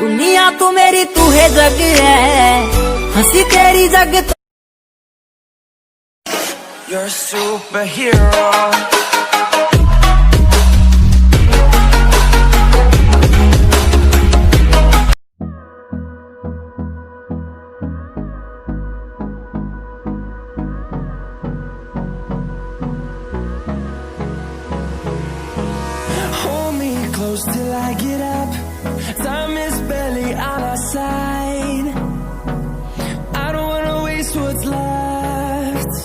दुनिया तू मेरी तू है जग है, हंसी तेरी जग तो You're a superhero. Hold me close till I get up. Time is barely on our side. I don't wanna waste what's left.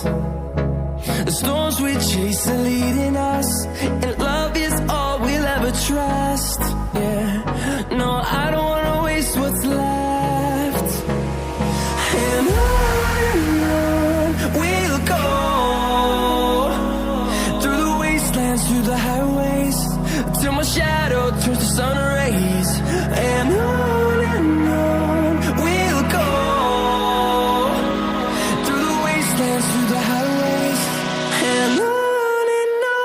The storms we chase are leading us, and love is all we'll ever trust. Yeah, no, I don't wanna waste what's left. And on we'll go, through the wastelands, through the highways, till my shadow turns to sun rays. And on we'll go, through the wastelands, through the highways, and on we'll go.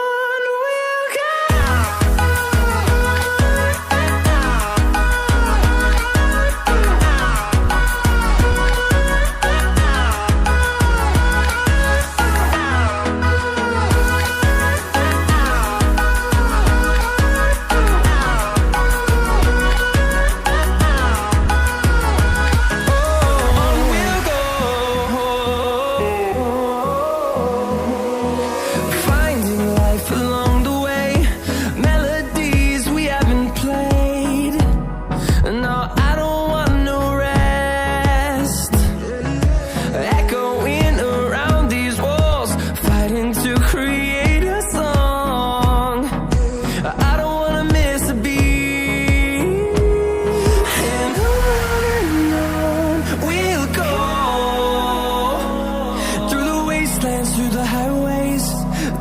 Through the highways,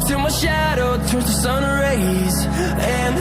till my shadow turns to sun rays. And